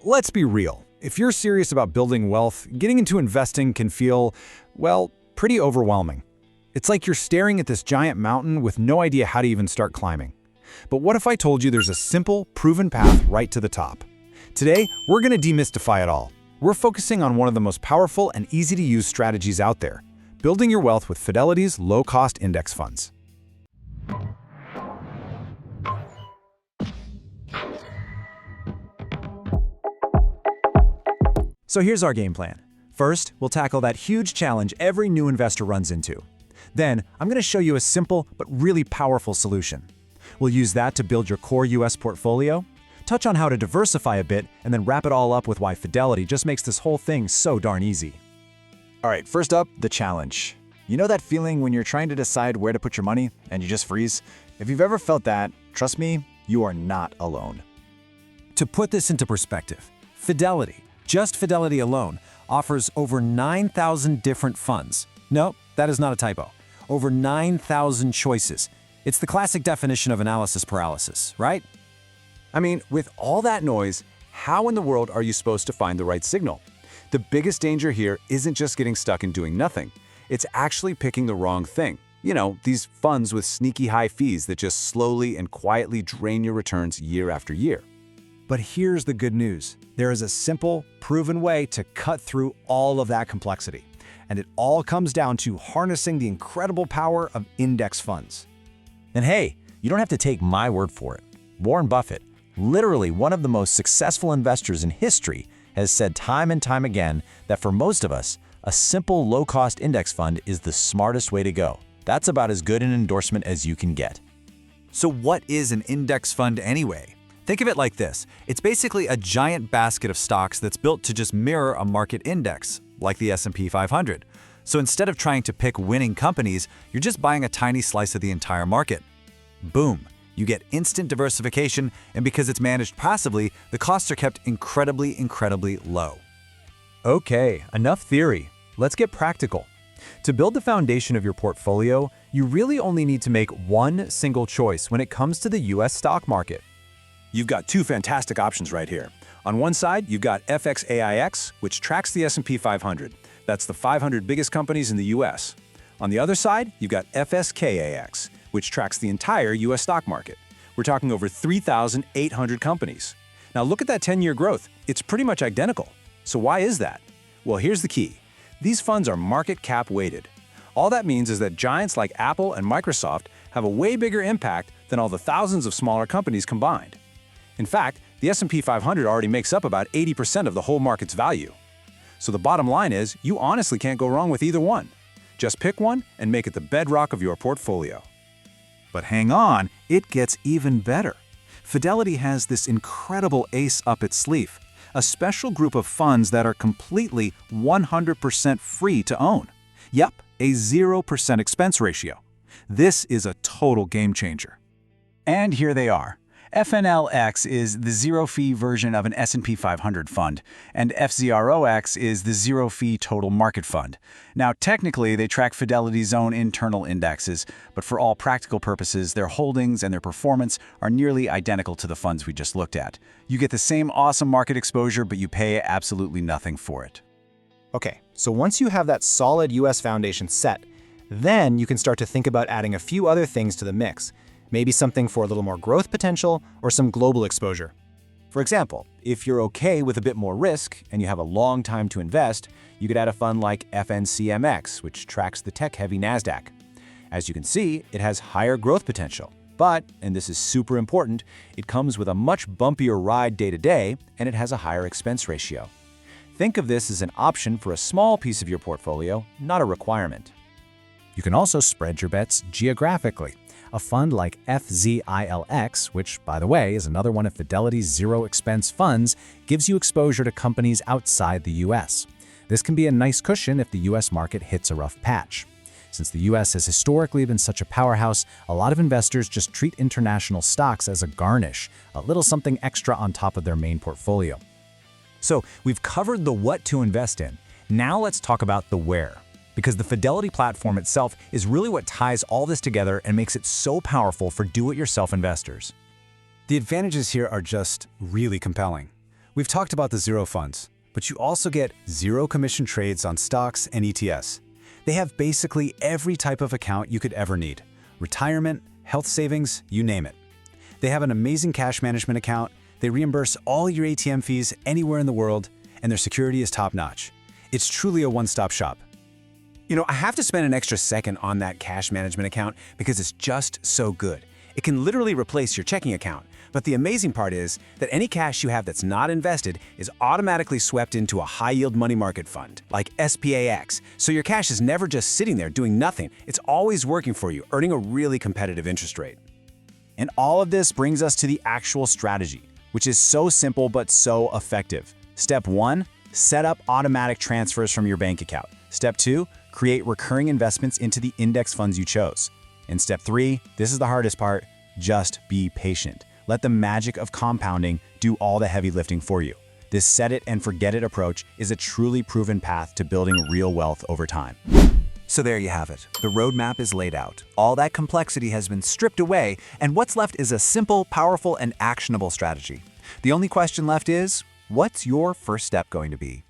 Let's be real. If you're serious about building wealth, getting into investing can feel, well, pretty overwhelming. It's like you're staring at this giant mountain with no idea how to even start climbing. But what if I told you there's a simple, proven path right to the top? Today, we're going to demystify it all. We're focusing on one of the most powerful and easy-to-use strategies out there, building your wealth with Fidelity's low-cost index funds. So here's our game plan. First, we'll tackle that huge challenge every new investor runs into. Then, I'm going to show you a simple but really powerful solution. We'll use that to build your core US portfolio, touch on how to diversify a bit, and then wrap it all up with why Fidelity just makes this whole thing so darn easy. All right, first up, the challenge. You know that feeling when you're trying to decide where to put your money and you just freeze? If you've ever felt that, trust me, you are not alone. To put this into perspective, Fidelity, just Fidelity alone, offers over 9,000 different funds. No, that is not a typo. Over 9,000 choices. It's the classic definition of analysis paralysis, right? I mean, with all that noise, how in the world are you supposed to find the right signal? The biggest danger here isn't just getting stuck in doing nothing. It's actually picking the wrong thing. You know, these funds with sneaky high fees that just slowly and quietly drain your returns year after year. But here's the good news. There is a simple, proven way to cut through all of that complexity. And it all comes down to harnessing the incredible power of index funds. And hey, you don't have to take my word for it. Warren Buffett, literally one of the most successful investors in history, has said time and time again that for most of us, a simple low-cost index fund is the smartest way to go. That's about as good an endorsement as you can get. So what is an index fund anyway? Think of it like this. It's basically a giant basket of stocks that's built to just mirror a market index, like the S&P 500. So instead of trying to pick winning companies, you're just buying a tiny slice of the entire market. Boom! You get instant diversification, and because it's managed passively, the costs are kept incredibly low. Okay, enough theory. Let's get practical. To build the foundation of your portfolio, you really only need to make one single choice when it comes to the US stock market. You've got two fantastic options right here. On one side, you've got FXAIX, which tracks the S&P 500. That's the 500 biggest companies in the US. On the other side, you've got FSKAX, which tracks the entire US stock market. We're talking over 3,800 companies. Now look at that 10-year growth. It's pretty much identical. So why is that? Well, here's the key. These funds are market cap weighted. All that means is that giants like Apple and Microsoft have a way bigger impact than all the thousands of smaller companies combined. In fact, the S&P 500 already makes up about 80% of the whole market's value. So the bottom line is, you honestly can't go wrong with either one. Just pick one and make it the bedrock of your portfolio. But hang on, it gets even better. Fidelity has this incredible ace up its sleeve, a special group of funds that are completely 100% free to own. Yep, a 0% expense ratio. This is a total game changer. And here they are. FNLX is the zero-fee version of an S&P 500 fund, and FZROX is the zero-fee total market fund. Now, technically, they track Fidelity's own internal indexes, but for all practical purposes, their holdings and their performance are nearly identical to the funds we just looked at. You get the same awesome market exposure, but you pay absolutely nothing for it. Okay, so once you have that solid US foundation set, then you can start to think about adding a few other things to the mix. Maybe something for a little more growth potential or some global exposure. For example, if you're okay with a bit more risk and you have a long time to invest, you could add a fund like FNCMX, which tracks the tech-heavy NASDAQ. As you can see, it has higher growth potential, but, and this is super important, it comes with a much bumpier ride day-to-day, and it has a higher expense ratio. Think of this as an option for a small piece of your portfolio, not a requirement. You can also spread your bets geographically. A fund like FZILX, which, by the way, is another one of Fidelity's zero-expense funds, gives you exposure to companies outside the US. This can be a nice cushion if the US market hits a rough patch. Since the US has historically been such a powerhouse, a lot of investors just treat international stocks as a garnish, a little something extra on top of their main portfolio. So, we've covered the what to invest in. Now let's talk about the where. Because the Fidelity platform itself is really what ties all this together and makes it so powerful for do-it-yourself investors. The advantages here are just really compelling. We've talked about the zero funds, but you also get zero commission trades on stocks and ETFs. They have basically every type of account you could ever need. Retirement, health savings, you name it. They have an amazing cash management account, they reimburse all your ATM fees anywhere in the world, and their security is top-notch. It's truly a one-stop shop. I have to spend an extra second on that cash management account because it's just so good. It can literally replace your checking account. But the amazing part is that any cash you have that's not invested is automatically swept into a high-yield money market fund, like SPAX. So your cash is never just sitting there doing nothing. It's always working for you, earning a really competitive interest rate. And all of this brings us to the actual strategy, which is so simple but so effective. Step 1, set up automatic transfers from your bank account. Step 2, create recurring investments into the index funds you chose. And step 3, this is the hardest part, just be patient. Let the magic of compounding do all the heavy lifting for you. This set it and forget it approach is a truly proven path to building real wealth over time. So there you have it. The roadmap is laid out. All that complexity has been stripped away, and what's left is a simple, powerful, and actionable strategy. The only question left is, what's your first step going to be?